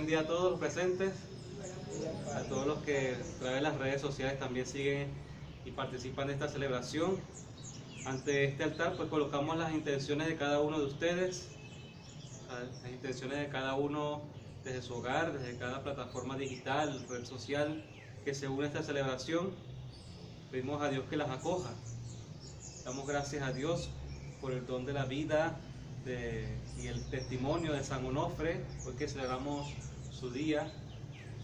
buen día a todos los presentes, a todos los que a través de las redes sociales también siguen y participan de esta celebración. Ante este altar pues colocamos las intenciones de cada uno de ustedes, las intenciones de cada uno desde su hogar, desde cada plataforma digital, red social que se une a esta celebración. Pedimos a Dios que las acoja. Damos gracias a Dios por el don de la vida y el testimonio de San Onofre, hoy que celebramos su día,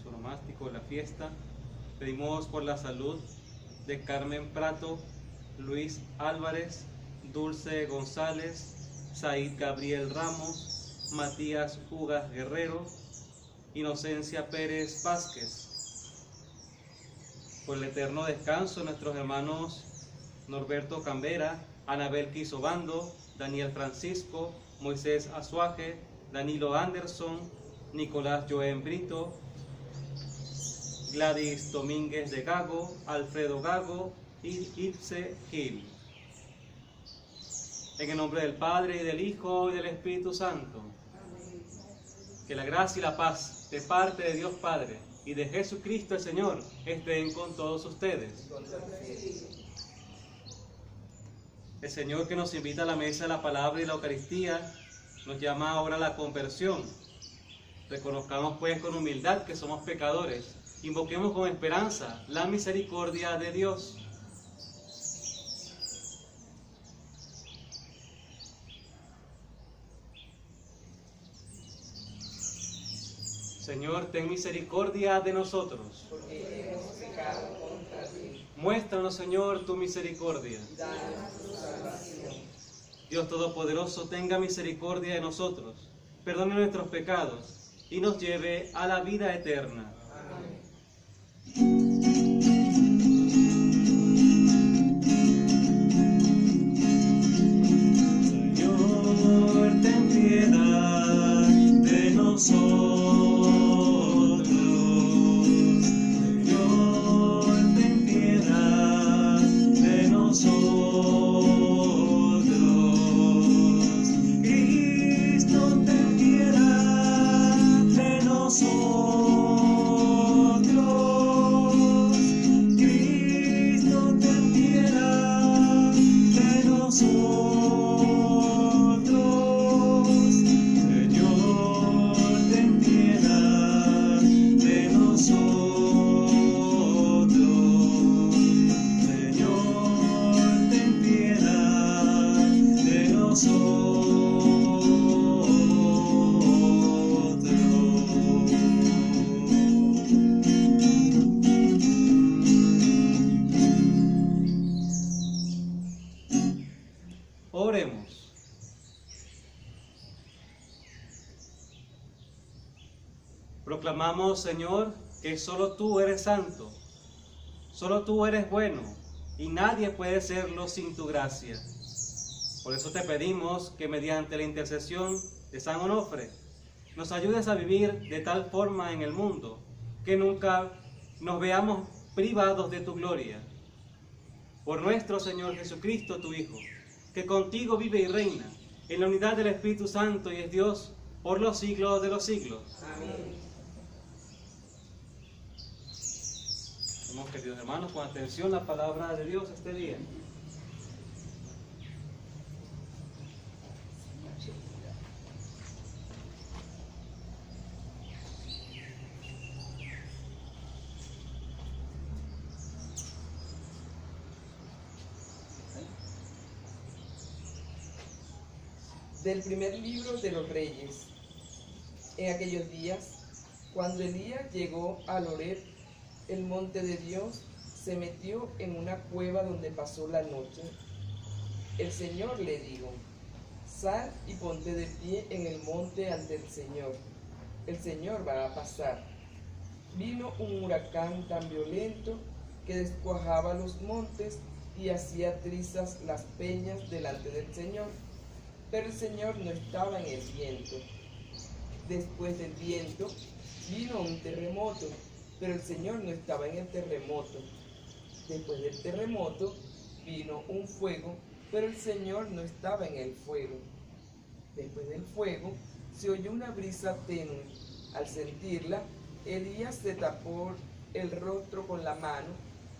su nomástico, la fiesta. Pedimos por la salud de Carmen Prato, Luis Álvarez, Dulce González, Said Gabriel Ramos, Matías Ugas Guerrero, Inocencia Pérez Vázquez. Por el eterno descanso de nuestros hermanos Norberto Cambera, Anabel Quisobando, Daniel Francisco, Moisés Azuaje, Danilo Anderson, Nicolás Joen Brito, Gladys Domínguez de Gago, Alfredo Gago y Ipse Gil. En el nombre del Padre, y del Hijo, y del Espíritu Santo. Que la gracia y la paz de parte de Dios Padre y de Jesucristo el Señor estén con todos ustedes. El Señor, que nos invita a la mesa de la palabra y la Eucaristía, nos llama ahora a la conversión. Reconozcamos pues con humildad que somos pecadores. Invoquemos con esperanza la misericordia de Dios. Señor, ten misericordia de nosotros. Porque hemos pecado contra ti. Muéstranos, Señor, tu misericordia. Danos tu salvación. Dios Todopoderoso, tenga misericordia de nosotros, perdone nuestros pecados y nos lleve a la vida eterna. Amén. Señor, ten piedad de nosotros. Señor, ten piedad de nosotros. Cristo, ten piedad de nosotros. Cristo, ten piedad de nosotros. Oremos. Proclamamos, Señor, que solo tú eres santo, solo tú eres bueno, y nadie puede serlo sin tu gracia. Por eso te pedimos que mediante la intercesión de San Onofre, nos ayudes a vivir de tal forma en el mundo, que nunca nos veamos privados de tu gloria. Por nuestro Señor Jesucristo, tu Hijo, que contigo vive y reina, en la unidad del Espíritu Santo y es Dios, por los siglos de los siglos. Amén. Hemos, queridos hermanos, con atención la palabra de Dios este día. Del primer libro de los Reyes. En aquellos días, cuando Elías llegó a Horeb, el monte de Dios, se metió en una cueva donde pasó la noche. El Señor le dijo: sal y ponte de pie en el monte ante el Señor. El Señor va a pasar. Vino un huracán tan violento que descuajaba los montes y hacía trizas las peñas delante del Señor. Pero el Señor no estaba en el viento. Después del viento vino un terremoto, pero el Señor no estaba en el terremoto. Después del terremoto vino un fuego, pero el Señor no estaba en el fuego. Después del fuego se oyó una brisa tenue, Al sentirla, Elías se tapó el rostro con la mano,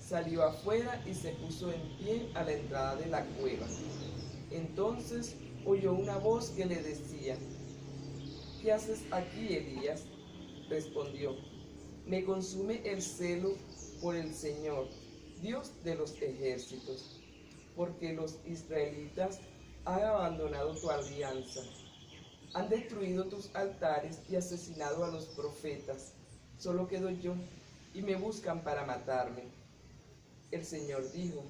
salió afuera y se puso en pie a la entrada de la cueva. Entonces oyó una voz que le decía: ¿qué haces aquí, Elías? Respondió: me consume el celo por el Señor, Dios de los ejércitos, porque los israelitas han abandonado tu alianza, han destruido tus altares y asesinado a los profetas. Solo quedo yo y me buscan para matarme. El Señor dijo: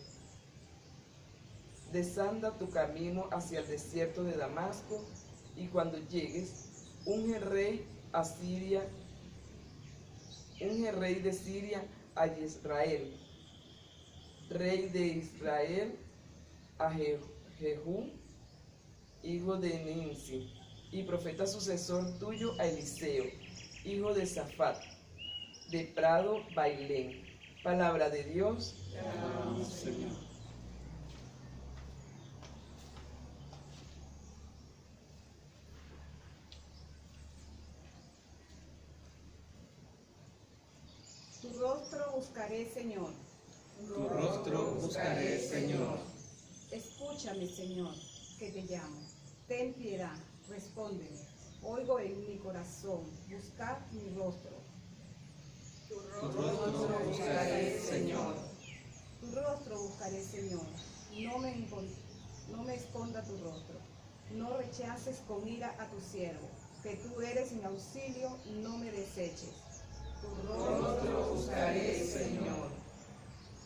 desanda tu camino hacia el desierto de Damasco, y cuando llegues, unge rey de Siria a Israel, rey de Israel a Jehú, hijo de Nimsi, y profeta sucesor tuyo a Eliseo, hijo de Safat, de Prado Bailén. Palabra de Dios. Te alabamos, Señor. Tu rostro buscaré, Señor. Tu rostro buscaré, Señor. Escúchame, Señor, que te llamo. Ten piedad, respóndeme. Oigo en mi corazón, buscad mi rostro. Tu rostro buscaré, Señor. Tu rostro buscaré, Señor. No me esconda tu rostro. No rechaces con ira a tu siervo, que tú eres mi auxilio, no me deseches. Tu rostro buscaré, Señor.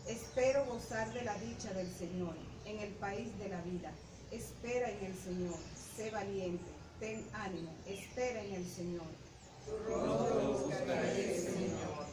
Espero gozar de la dicha del Señor en el país de la vida. Espera en el Señor, sé valiente, ten ánimo, espera en el Señor. Tu rostro buscaré, Señor.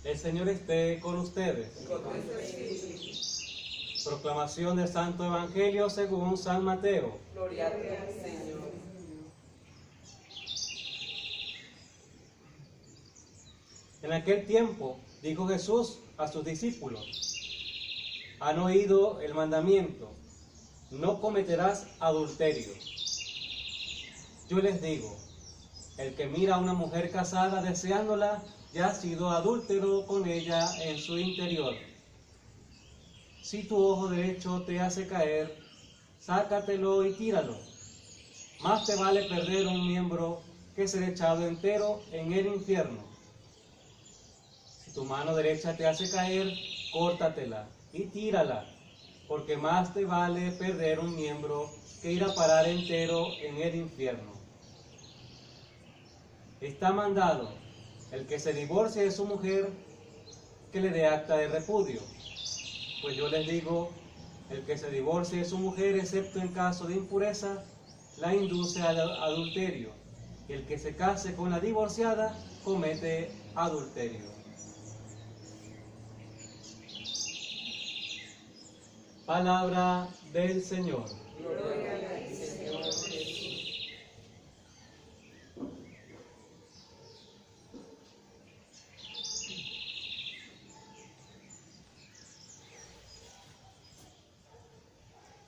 El Señor esté con ustedes. Proclamación del Santo Evangelio según San Mateo. Gloria a ti, Señor. En aquel tiempo dijo Jesús a sus discípulos: han oído el mandamiento: no cometerás adulterio. Yo les digo, el que mira a una mujer casada deseándola, ya ha sido adúltero con ella en su interior. Si tu ojo derecho te hace caer, sácatelo y tíralo. Más te vale perder un miembro que ser echado entero en el infierno. Si tu mano derecha te hace caer, córtatela y tírala, porque más te vale perder un miembro que ir a parar entero en el infierno. Está mandado el que se divorcie de su mujer, que le dé acta de repudio. Pues yo les digo, el que se divorcie de su mujer, excepto en caso de impureza, la induce al adulterio. Y el que se case con la divorciada, comete adulterio. Palabra del Señor. Gloria a ti, Señor Jesús.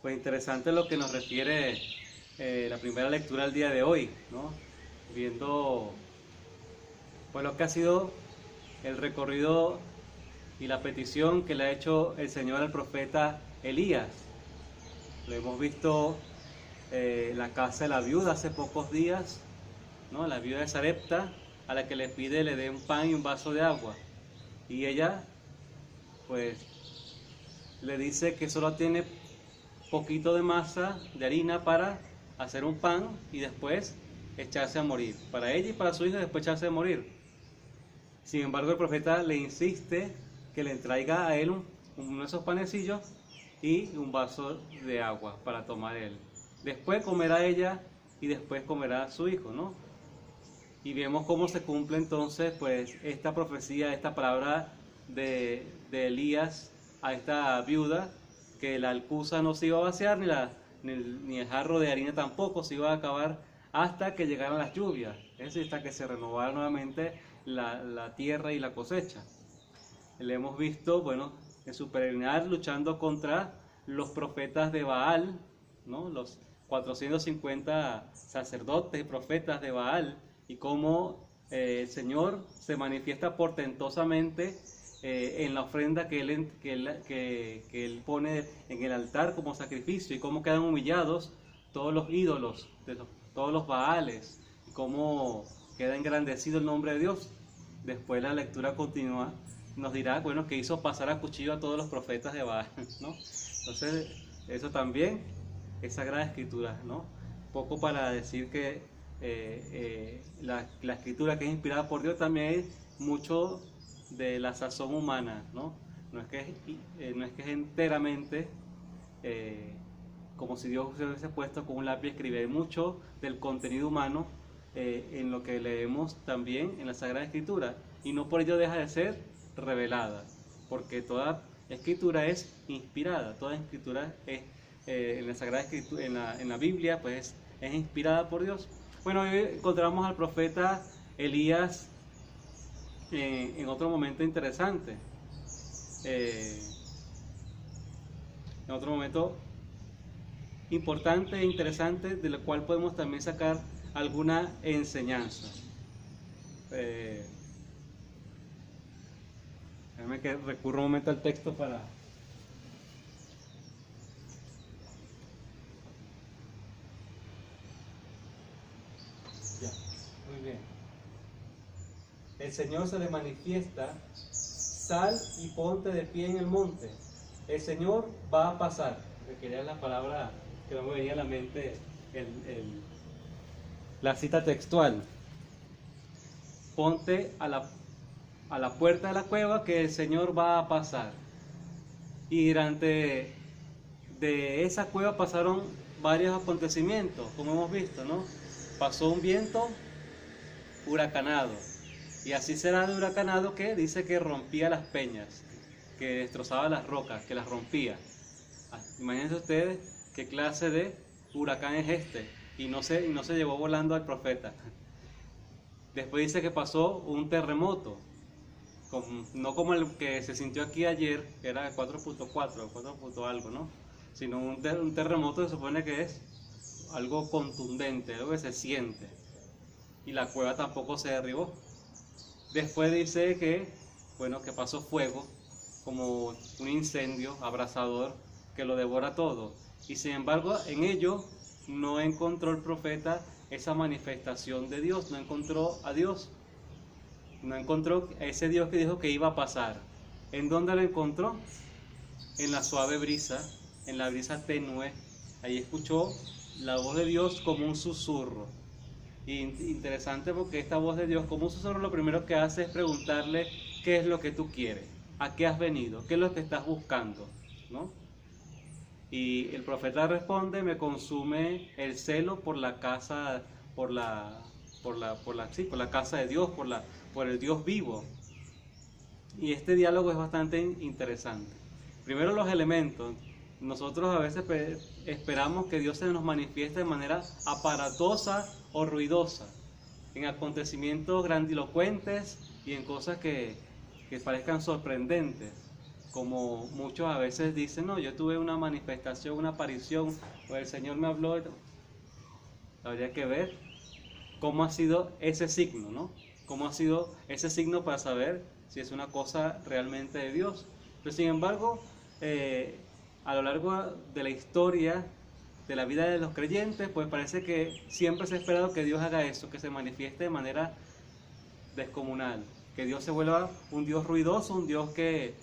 Pues interesante lo que nos refiere la primera lectura del día de hoy, ¿no? Viendo pues lo que ha sido el recorrido y la petición que le ha hecho el Señor al profeta Elías. Lo hemos visto en la casa de la viuda hace pocos días, ¿no? La viuda de Sarepta, a la que le pide le dé un pan y un vaso de agua. Y ella, pues, le dice que solo tiene poquito de masa de harina para hacer un pan y después echarse a morir. Para ella y para su hijo después echarse a morir. Sin embargo, el profeta le insiste que le traiga a él uno de esos panecillos y un vaso de agua para tomar él. Después comerá ella y después comerá su hijo, ¿no? Y vemos cómo se cumple entonces pues esta profecía, esta palabra de Elías a esta viuda, que la alcuza no se iba a vaciar, ni el jarro de harina tampoco se iba a acabar hasta que llegaran las lluvias, es decir, hasta que se renovara nuevamente la tierra y la cosecha. Le hemos visto, bueno, en su peregrinar luchando contra los profetas de Baal, ¿no? Los 450 sacerdotes y profetas de Baal, y cómo el Señor se manifiesta portentosamente en la ofrenda que él pone en el altar como sacrificio, y cómo quedan humillados todos los ídolos, todos los Baales, y cómo queda engrandecido el nombre de Dios. Después la lectura continua nos dirá, bueno, que hizo pasar a cuchillo a todos los profetas de Baal, ¿no? Entonces, eso también es Sagrada Escritura, ¿no? Poco para decir que la Escritura, que es inspirada por Dios, también es mucho de la sazón humana, ¿no? No es que es enteramente como si Dios se hubiese puesto con un lápiz a escribir. Hay mucho del contenido humano en lo que leemos también en la Sagrada Escritura, y no por ello deja de ser revelada, porque toda Escritura es inspirada, toda Escritura es en la Sagrada Escritura, en la Biblia, pues es inspirada por Dios. Bueno, hoy encontramos al profeta Elías en otro momento interesante, en otro momento importante e interesante, del cual podemos también sacar alguna enseñanza. Déjame que recurra un momento al texto para... Ya, muy bien. El Señor se le manifiesta: sal y ponte de pie en el monte. El Señor va a pasar. Quería la palabra que no me venía a la mente, la cita textual. Ponte a la puerta de la cueva, que el Señor va a pasar. Y durante de esa cueva pasaron varios acontecimientos, como hemos visto, ¿no? Pasó un viento huracanado, y así será de huracanado que dice que rompía las peñas, que destrozaba las rocas, que las rompía. Imagínense ustedes qué clase de huracán es este, y no se llevó volando al profeta. Después dice que pasó un terremoto, no como el que se sintió aquí ayer, que era 4.4, 4. algo, ¿no? Sino un terremoto se supone que es algo contundente, algo que se siente. Y la cueva tampoco se derribó. Después dice que, bueno, que pasó fuego, como un incendio abrasador que lo devora todo. Y sin embargo, en ello no encontró el profeta esa manifestación de Dios, no encontró a Dios. No encontró a ese Dios que dijo que iba a pasar. ¿En dónde lo encontró? En la suave brisa, en la brisa tenue. Ahí escuchó la voz de Dios como un susurro. Y interesante, porque esta voz de Dios como un susurro lo primero que hace es preguntarle: ¿qué es lo que tú quieres? ¿A qué has venido? ¿Qué es lo que estás buscando? ¿No? Y el profeta responde: me consume el celo por la casa, por la casa de Dios, por el Dios vivo. Y este diálogo es bastante interesante. Primero, los elementos. Nosotros a veces esperamos que Dios se nos manifieste de manera aparatosa o ruidosa, en acontecimientos grandilocuentes y en cosas que parezcan sorprendentes, como muchos a veces dicen: no, yo tuve una manifestación, una aparición, o el Señor me habló. Habría que ver cómo ha sido ese signo, ¿no? Cómo ha sido ese signo para saber si es una cosa realmente de Dios. Pero sin embargo, a lo largo de la historia de la vida de los creyentes, pues parece que siempre se ha esperado que Dios haga eso, que se manifieste de manera descomunal, que Dios se vuelva un Dios ruidoso, un Dios que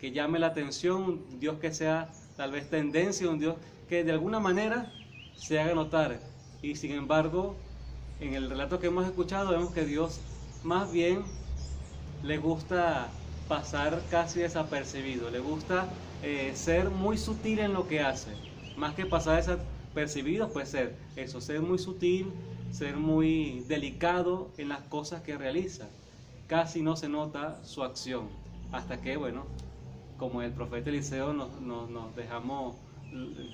llame la atención, un Dios que sea tal vez tendencia, un Dios que de alguna manera se haga notar. Y sin embargo, en el relato que hemos escuchado, vemos que Dios más bien le gusta pasar casi desapercibido, le gusta ser muy sutil en lo que hace, más que pasar desapercibido, pues ser eso, ser muy sutil, ser muy delicado en las cosas que realiza. Casi no se nota su acción, hasta que, bueno, como el profeta Eliseo nos dejamos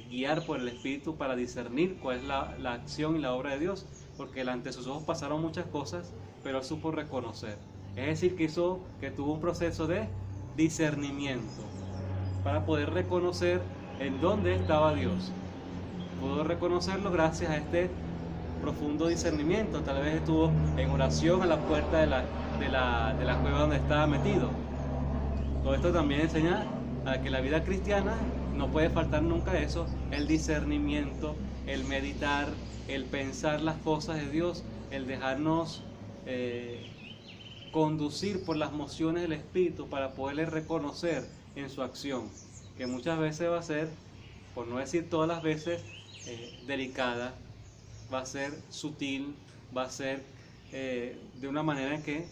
guiar por el Espíritu para discernir cuál es la acción y la obra de Dios, porque ante sus ojos pasaron muchas cosas, pero él supo reconocer. Es decir, que tuvo un proceso de discernimiento para poder reconocer en dónde estaba Dios. Pudo reconocerlo gracias a este profundo discernimiento. Tal vez estuvo en oración a la puerta de la cueva donde estaba metido. Todo esto también enseña a que la vida cristiana no puede faltar nunca eso, el discernimiento, el meditar, el pensar las cosas de Dios, el dejarnos conducir por las mociones del Espíritu para poderle reconocer en su acción, que muchas veces va a ser, por no decir todas las veces, delicada, va a ser sutil, va a ser de una manera en que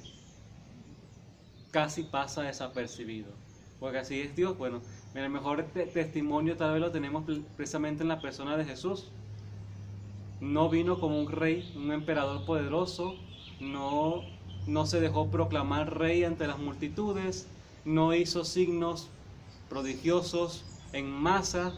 casi pasa desapercibido, porque así es Dios. Bueno, el mejor testimonio tal vez lo tenemos precisamente en la persona de Jesús. No vino como un rey, un emperador poderoso, no se dejó proclamar rey ante las multitudes, no hizo signos prodigiosos en masa.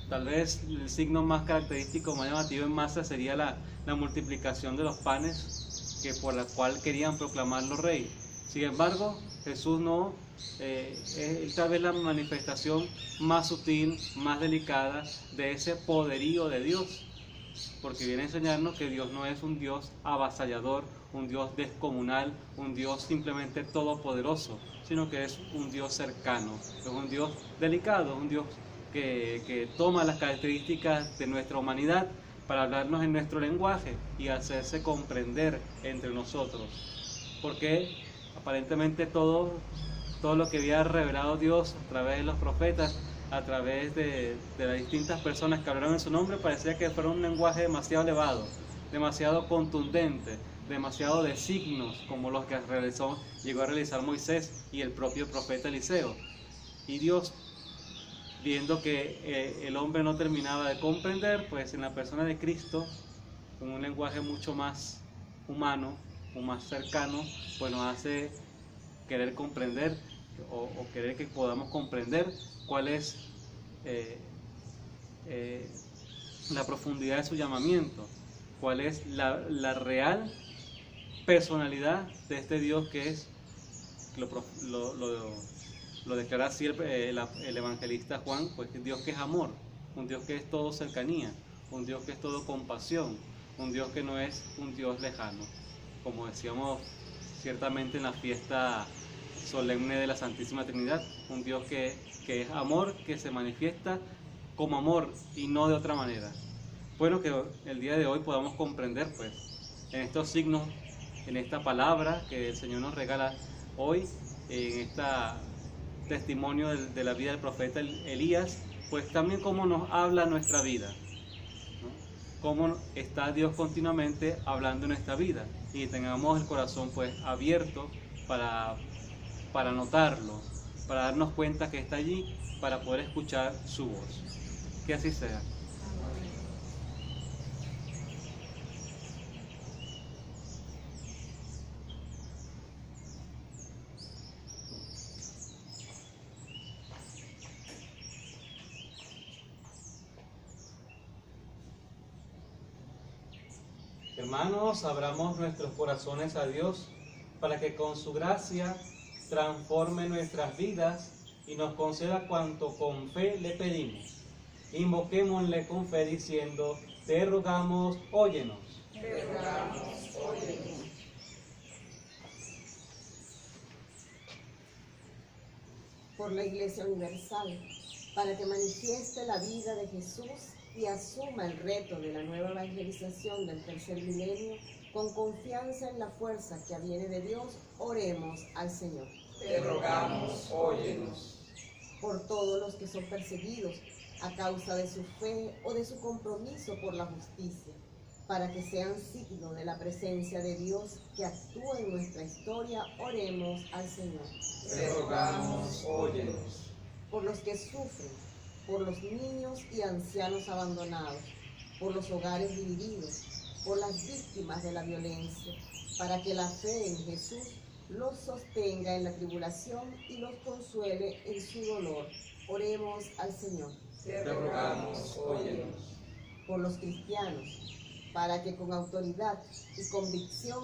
Tal vez el signo más característico, más llamativo en masa sería la multiplicación de los panes, que por la cual querían proclamarlo rey. Sin embargo, Jesús no, es tal vez la manifestación más sutil, más delicada de ese poderío de Dios, porque viene a enseñarnos que Dios no es un Dios avasallador, un Dios descomunal, un Dios simplemente todopoderoso, sino que es un Dios cercano, es un Dios delicado, un Dios que toma las características de nuestra humanidad para hablarnos en nuestro lenguaje y hacerse comprender entre nosotros. Porque aparentemente todo lo que había revelado Dios a través de los profetas, a través de las distintas personas que hablaron en su nombre, parecía que fuera un lenguaje demasiado elevado, demasiado contundente, demasiado de signos, como los que llegó a realizar Moisés y el propio profeta Eliseo. Y Dios, viendo que el hombre no terminaba de comprender, pues en la persona de Cristo, con un lenguaje mucho más humano, o más cercano, pues nos hace querer comprender o querer que podamos comprender cuál es la profundidad de su llamamiento, cuál es la real personalidad de este Dios que es, lo declara así el evangelista Juan, pues Dios que es amor, un Dios que es todo cercanía, un Dios que es todo compasión, un Dios que no es un Dios lejano, como decíamos ciertamente en la fiesta solemne de la Santísima Trinidad, un Dios que es amor, que se manifiesta como amor y no de otra manera. Bueno, que el día de hoy podamos comprender pues en estos signos, en esta palabra que el Señor nos regala hoy, en este testimonio de la vida del profeta Elías, pues también cómo nos habla nuestra vida, ¿no? Cómo está Dios continuamente hablando en nuestra vida y tengamos el corazón pues abierto para notarlo, para darnos cuenta que está allí, para poder escuchar su voz. Que así sea. Hermanos, abramos nuestros corazones a Dios para que con su gracia transforme nuestras vidas y nos conceda cuanto con fe le pedimos. Invoquémosle con fe diciendo: te rogamos, óyenos. Te rogamos, óyenos. Por la Iglesia Universal, para que manifieste la vida de Jesús y asuma el reto de la nueva evangelización del tercer milenio, con confianza en la fuerza que viene de Dios, oremos al Señor. Te rogamos, óyenos. Por todos los que son perseguidos a causa de su fe o de su compromiso por la justicia, para que sean signo de la presencia de Dios que actúa en nuestra historia, oremos al Señor. Te rogamos, óyenos. Por los que sufren, por los niños y ancianos abandonados, por los hogares divididos, por las víctimas de la violencia, para que la fe en Jesús los sostenga en la tribulación y los consuele en su dolor. Oremos al Señor. Te rogamos, óyenos. Por los cristianos, para que con autoridad y convicción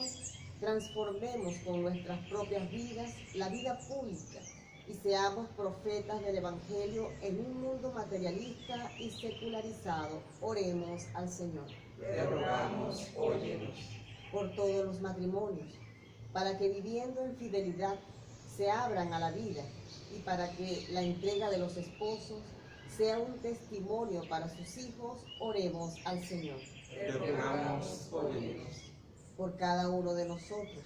transformemos con nuestras propias vidas la vida pública y seamos profetas del Evangelio en un mundo materialista y secularizado. Oremos al Señor. Te rogamos, óyenos. Por todos los matrimonios, para que viviendo en fidelidad se abran a la vida y para que la entrega de los esposos sea un testimonio para sus hijos, oremos al Señor. Te rogamos, óyenos. Por cada uno de nosotros,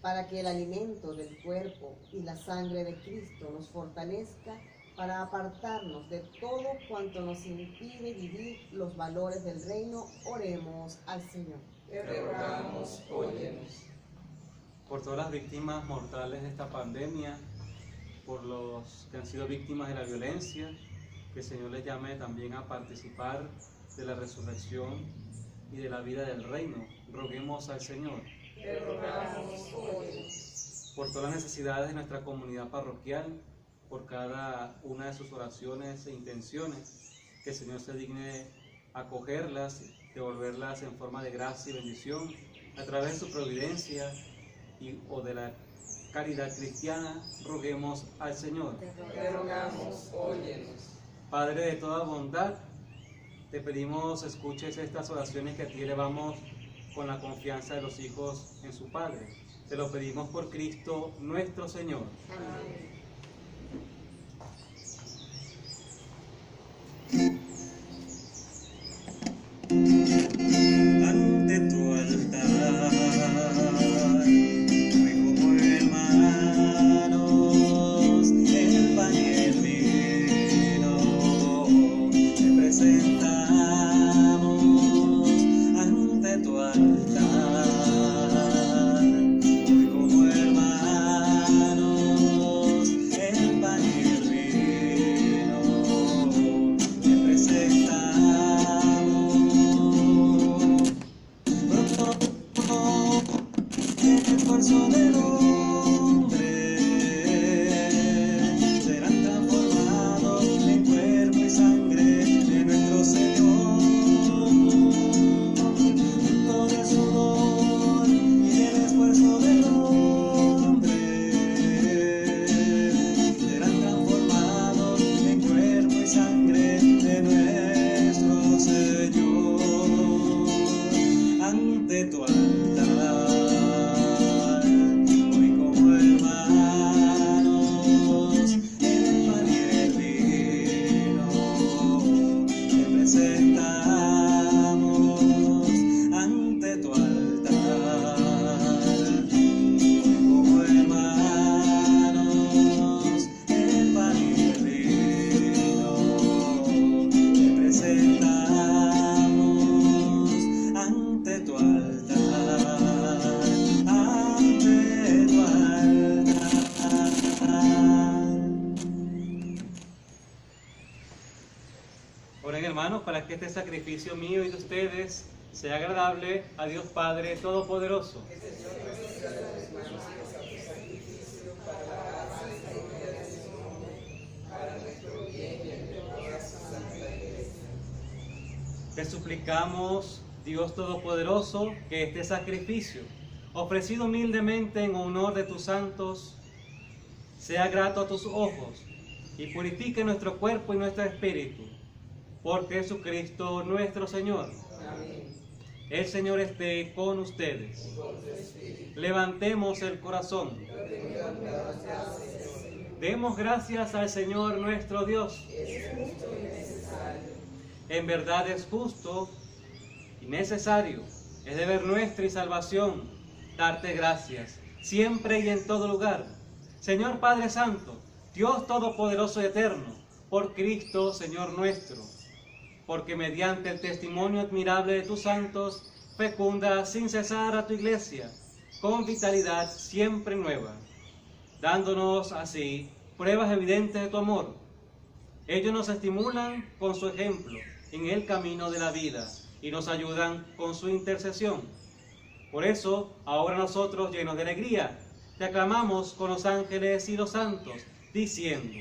para que el alimento del cuerpo y la sangre de Cristo nos fortalezca para apartarnos de todo cuanto nos impide vivir los valores del reino, oremos al Señor. Te rogamos, óyenos. Por todas las víctimas mortales de esta pandemia, por los que han sido víctimas de la violencia, que el Señor les llame también a participar de la resurrección y de la vida del reino. Roguemos al Señor. Te rogamos, óyenos. Por todas las necesidades de nuestra comunidad parroquial, por cada una de sus oraciones e intenciones, que el Señor se digne acogerlas, devolverlas en forma de gracia y bendición, a través de su providencia o de la caridad cristiana, roguemos al Señor. Te rogamos, óyenos. Padre de toda bondad, te pedimos escuches estas oraciones que a ti elevamos con la confianza de los hijos en su Padre. Te lo pedimos por Cristo nuestro Señor. Amén. Ante tu altar, hoy como hermanos, el pan y el vino, te presentamos ante tu altar, hoy como hermanos, el pan y el vino, te presentamos. El esfuerzo del hombre serán transformados en cuerpo y sangre de nuestro Señor. Fruto del sudor y del esfuerzo del hombre serán transformados en cuerpo y sangre de nuestro Señor. Ante tu altar, hoy como hermanos, el pan y el vino, te presentamos ante tu altar. Hoy como hermanos, el pan y el vino, te presentamos ante tu altar, ante tu altar. Oren, hermanos, para que este sacrificio mío y de ustedes sea agradable a Dios Padre Todopoderoso. Te suplicamos, Dios Todopoderoso, que este sacrificio, ofrecido humildemente en honor de tus santos, sea grato a tus ojos y purifique nuestro cuerpo y nuestro espíritu. Por Jesucristo nuestro Señor. Amén. El Señor esté con ustedes. Levantemos el corazón. Demos gracias al Señor nuestro Dios. En verdad es justo y necesario, es deber nuestro y salvación, darte gracias, siempre y en todo lugar. Señor Padre Santo, Dios Todopoderoso y Eterno, por Cristo, Señor nuestro, porque mediante el testimonio admirable de tus santos, fecunda sin cesar a tu iglesia, con vitalidad siempre nueva, dándonos así pruebas evidentes de tu amor. Ellos nos estimulan con su ejemplo en el camino de la vida y nos ayudan con su intercesión. Por eso, ahora nosotros, llenos de alegría, te aclamamos con los ángeles y los santos, diciendo: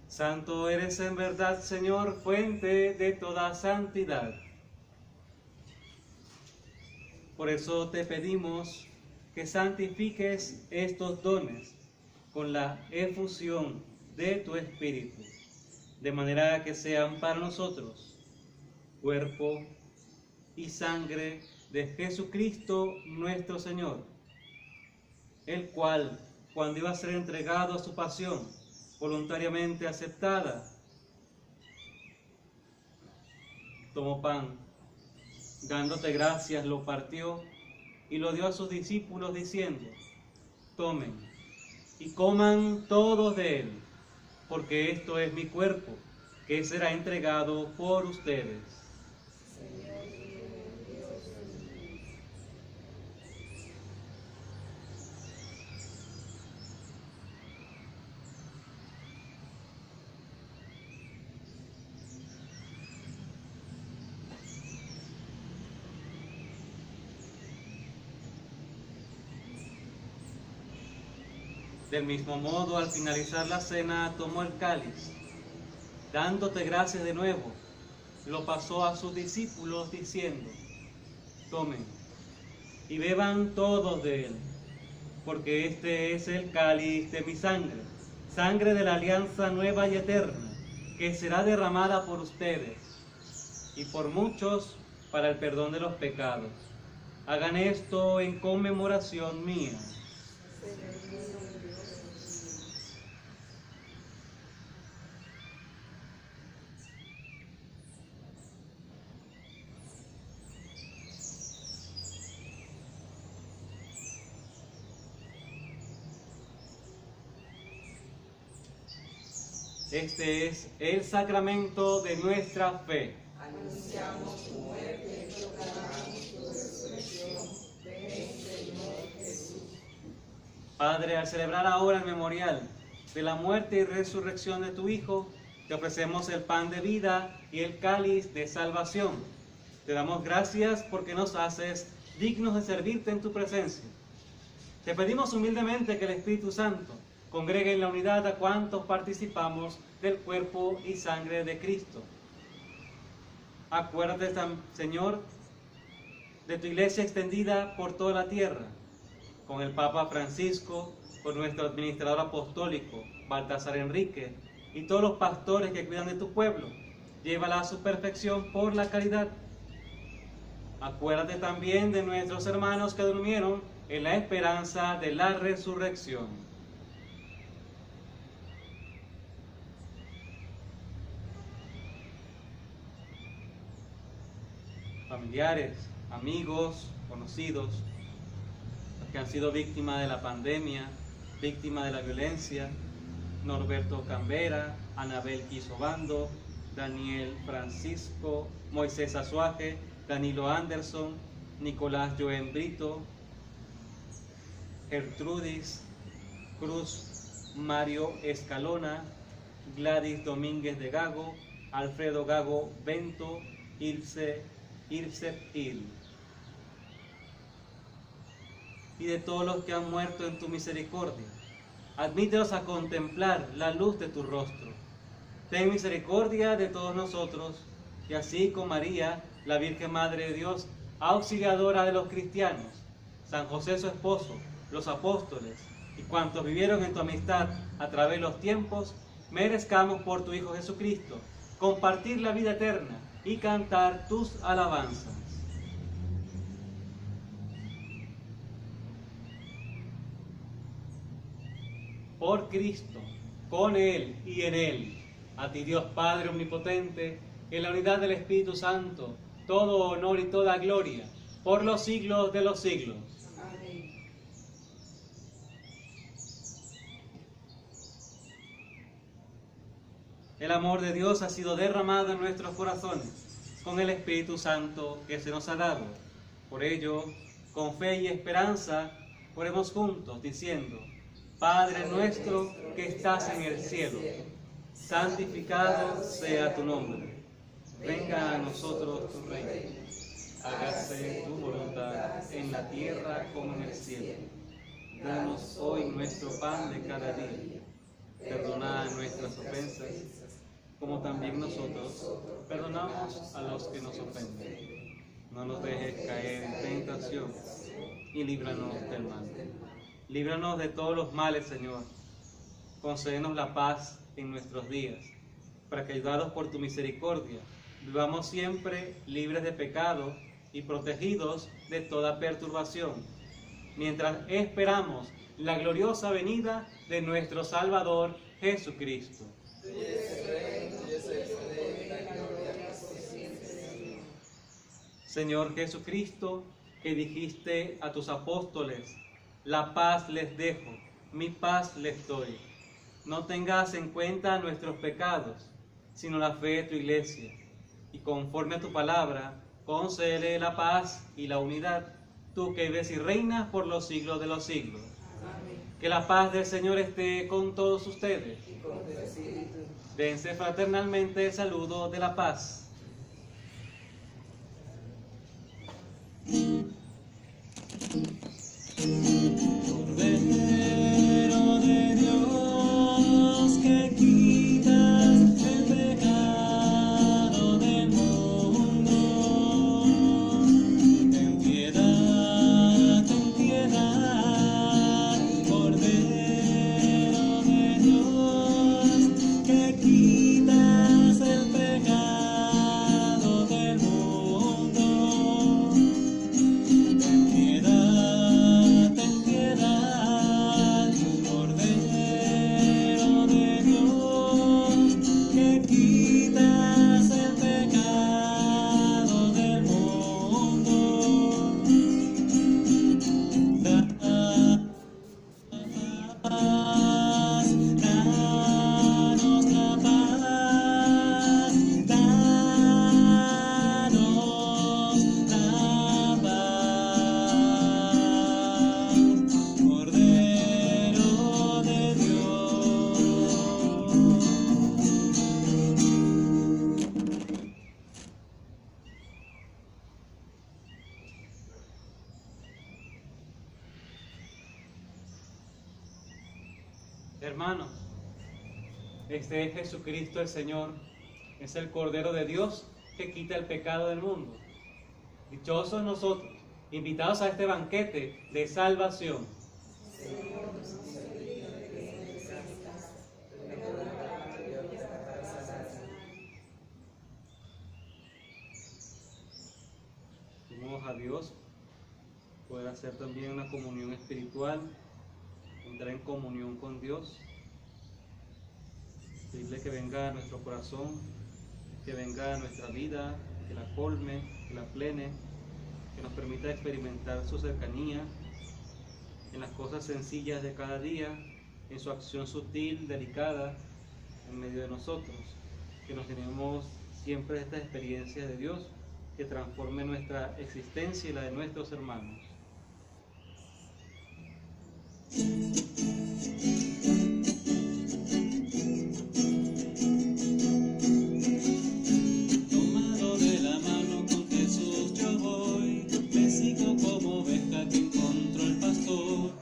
Santo eres en verdad, Señor, fuente de toda santidad. Por eso te pedimos que santifiques estos dones con la efusión de tu Espíritu, de manera que sean para nosotros cuerpo y sangre de Jesucristo nuestro Señor, el cual, cuando iba a ser entregado a su pasión, voluntariamente aceptada, tomó pan, dándote gracias, lo partió y lo dio a sus discípulos diciendo: tomen y coman todos de él, porque esto es mi cuerpo, que será entregado por ustedes. Del mismo modo, al finalizar la cena, tomó el cáliz, dándote gracias de nuevo, lo pasó a sus discípulos diciendo: tomen y beban todos de él, porque este es el cáliz de mi sangre, sangre de la alianza nueva y eterna, que será derramada por ustedes y por muchos para el perdón de los pecados. Hagan esto en conmemoración mía. Este es el sacramento de nuestra fe. Anunciamos tu muerte y proclamamos tu resurrección. Ven, Señor Jesús. Padre, al celebrar ahora el memorial de la muerte y resurrección de tu Hijo, te ofrecemos el pan de vida y el cáliz de salvación. Te damos gracias porque nos haces dignos de servirte en tu presencia. Te pedimos humildemente que el Espíritu Santo congregue en la unidad a cuantos participamos del cuerpo y sangre de Cristo. Acuérdate, Señor, de tu iglesia extendida por toda la tierra, con el Papa Francisco, con nuestro administrador apostólico, Baltasar Enrique, y todos los pastores que cuidan de tu pueblo. Llévala a su perfección por la caridad. Acuérdate también de nuestros hermanos que durmieron en la esperanza de la resurrección. Familiares, amigos, conocidos, los que han sido víctimas de la pandemia, víctimas de la violencia: Norberto Cambera, Anabel Quisobando, Daniel Francisco, Moisés Azuaje, Danilo Anderson, Nicolás Joen Brito, Gertrudis Cruz, Mario Escalona, Gladys Domínguez de Gago, Alfredo Gago Bento, Irse Il, y de todos los que han muerto en tu misericordia. Admítelos a contemplar la luz de tu rostro. Ten misericordia de todos nosotros, y así con María, la Virgen Madre de Dios, auxiliadora de los cristianos, San José su esposo, los apóstoles y cuantos vivieron en tu amistad a través de los tiempos, merezcamos por tu Hijo Jesucristo compartir la vida eterna y cantar tus alabanzas. Por Cristo, con Él y en Él, a ti Dios Padre Omnipotente, en la unidad del Espíritu Santo, todo honor y toda gloria, por los siglos de los siglos. Amén. El amor de Dios ha sido derramado en nuestros corazones con el Espíritu Santo que se nos ha dado. Por ello, con fe y esperanza, oremos juntos diciendo: Padre nuestro que estás en el cielo, santificado sea tu nombre. Venga a nosotros tu reino. Hágase tu voluntad en la tierra como en el cielo. Danos hoy nuestro pan de cada día. Perdonad nuestras ofensas, como también nosotros perdonamos a los que nos ofenden. No nos dejes caer en tentación y líbranos del mal. Líbranos de todos los males, Señor. Concédenos la paz en nuestros días, para que, ayudados por tu misericordia, vivamos siempre libres de pecado y protegidos de toda perturbación, mientras esperamos la gloriosa venida de nuestro Salvador Jesucristo. Señor Jesucristo, que dijiste a tus apóstoles: la paz les dejo, mi paz les doy. No tengas en cuenta nuestros pecados, sino la fe de tu iglesia, y conforme a tu palabra, concédele la paz y la unidad, tú que vives y reinas por los siglos de los siglos. Amén. Que la paz del Señor esté con todos ustedes. Y con tu espíritu. Dense fraternalmente el saludo de la paz. Cordero de Dios, que quitas el pecado del mundo, ten piedad, Cordero de Dios, que quitas el pecado Hermanos, este es Jesucristo el Señor, es el Cordero de Dios que quita el pecado del mundo. Dichosos nosotros, invitados a este banquete de salvación. Pedimos a Dios poder hacer también una comunión espiritual, entrar en comunión con Dios, pedirle que venga a nuestro corazón, que venga a nuestra vida, que la colme, que la plene, que nos permita experimentar su cercanía en las cosas sencillas de cada día, en su acción sutil, delicada, en medio de nosotros, que nos tenemos siempre estas experiencias de Dios que transforme nuestra existencia y la de nuestros hermanos. Tomado de la mano con Jesús yo voy, me sigo como oveja que encontró el pastor.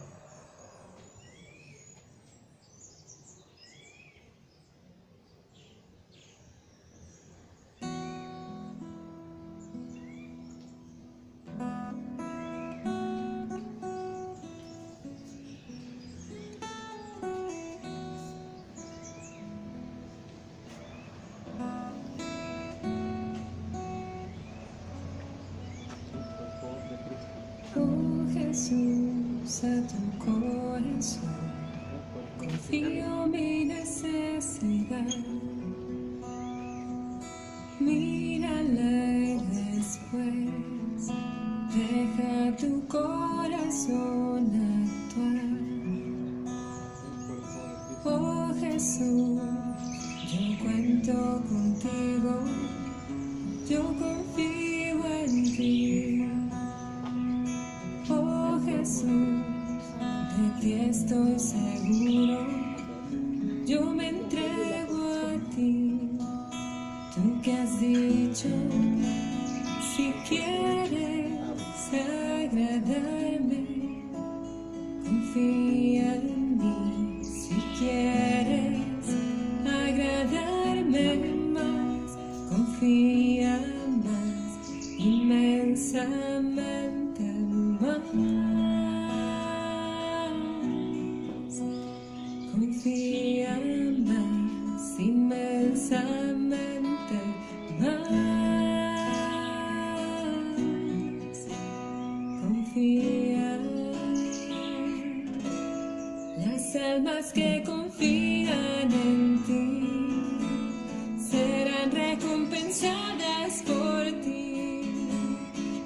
Oh Jesús, a tu corazón confío mi necesidad. Mírala y después deja tu corazón actuar. Oh Jesús, yo cuento contigo, yo confío en ti. Oh Jesús, de ti estoy seguro, yo me entrego a ti. Tú que has dicho, si quieres agradarme, confía en mí. Si quieres agradarme más, confía más, inmensamente más. Confía más, inmensamente más. Confía. Las almas que confían en ti serán recompensadas por ti.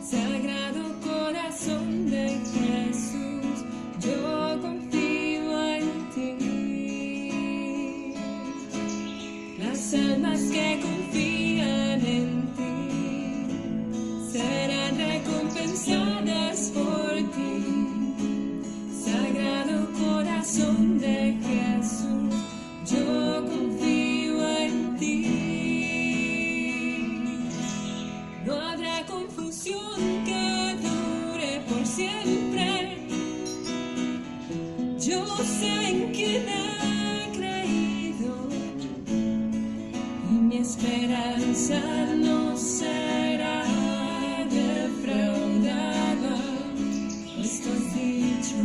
Sagrado corazón de Jesús, yo confío en ti. Las almas que confían en ti serán recompensadas por ti. Sagrado corazón de Jesús, yo confío en ti. No habrá confusión que dure por siempre. Yo sé en quién he creído y mi esperanza no será defraudada. Esto has dicho,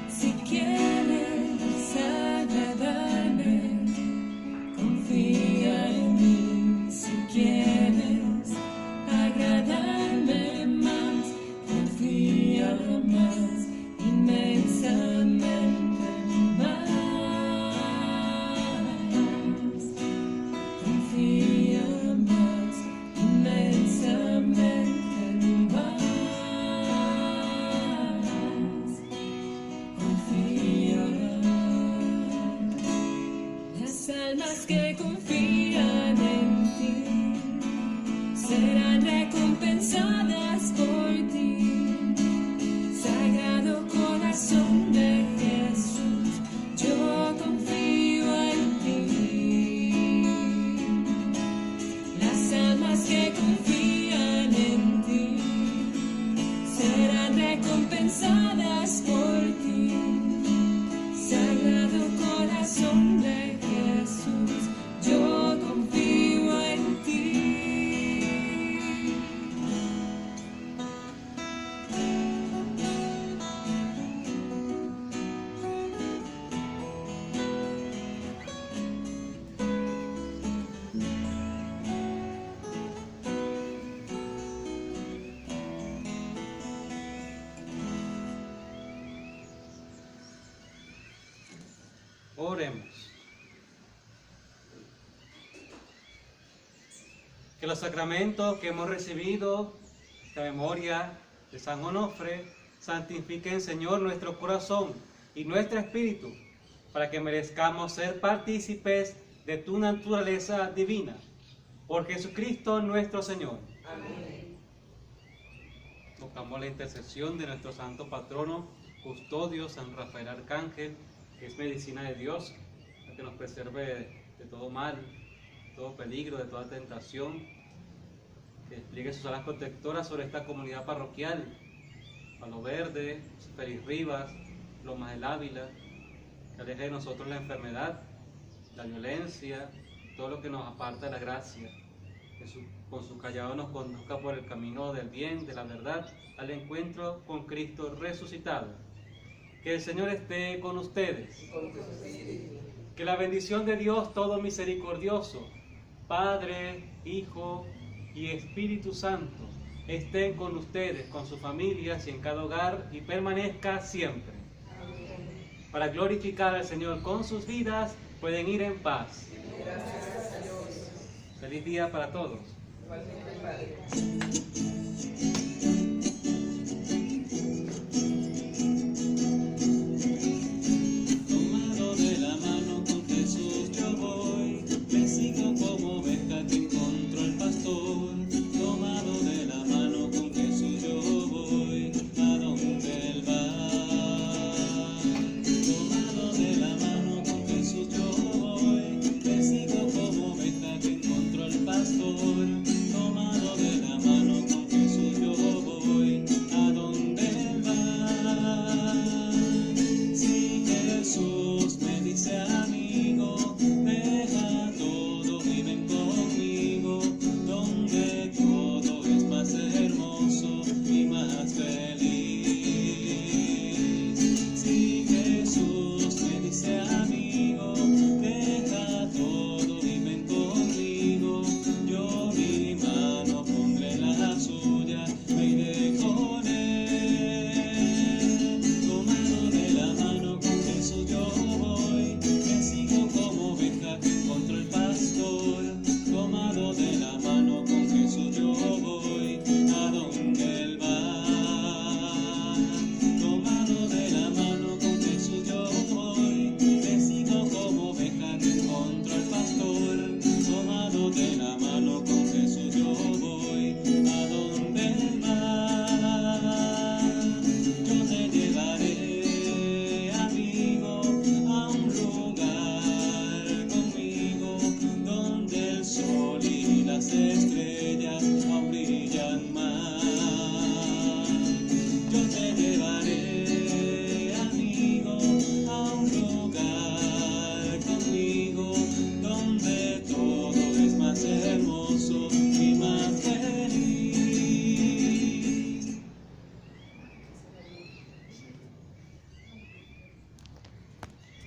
si quieres agradarme, confía en mí. Si quieres agradarme más, confía más, inmensamente más. Confía más, inmensamente más. Confía. Las almas que confían en ti serán recompensadas por ti. Sagrado corazón de Jesús, yo confío en ti. Las almas que confían en ti serán recompensadas por ti. Sagrado Oremos. Que los sacramentos que hemos recibido, la memoria de San Onofre, santifiquen, Señor, nuestro corazón y nuestro espíritu, para que merezcamos ser partícipes de tu naturaleza divina. Por Jesucristo nuestro Señor. Amén. Tocamos la intercesión de nuestro santo patrono, custodio, San Rafael Arcángel, que es medicina de Dios, para que nos preserve de todo mal, de todo peligro, de toda tentación, que despliegue sus alas protectoras sobre esta comunidad parroquial, Palo Verde, Feliz Rivas, Lomas del Ávila, que aleje de nosotros la enfermedad, la violencia, todo lo que nos aparta de la gracia, que con su callado nos conduzca por el camino del bien, de la verdad, al encuentro con Cristo resucitado. Que el Señor esté con ustedes. Con tu espíritu. Que la bendición de Dios todo misericordioso, Padre, Hijo y Espíritu Santo, estén con ustedes, con sus familias y en cada hogar y permanezca siempre. Para glorificar al Señor con sus vidas, pueden ir en paz. Gracias a Dios. Feliz día para todos. Igualmente, Padre. Tomado de la mano con Jesús yo voy, me sigo como oveja que encontró el pastor. Tomado de la mano con Jesús yo voy, a donde Él va. Tomado de la mano con Jesús yo voy, me sigo como oveja que encontró el pastor. Tomado de la mano con Jesús yo voy, a donde Él va. Si Jesús me dice amigo, deja todo y ven conmigo, donde todo es más hermoso y más feliz. Si Jesús me dice amigo, deja todo y ven conmigo, yo mi mano pondré en la suya, me iré con Él. Tomado de la mano con Jesús yo voy, me sigo como oveja que encontró el pastor. Tomado de la mano con Jesús yo voy, a donde Él va. Tomado de la mano con Jesús yo voy, me sigo como oveja que encontró el pastor. Tomado de la mano con Jesús yo voy, a donde Él va. Yo te llevaré, amigo, a un lugar conmigo, donde el sol y las estrellas aún brillan más.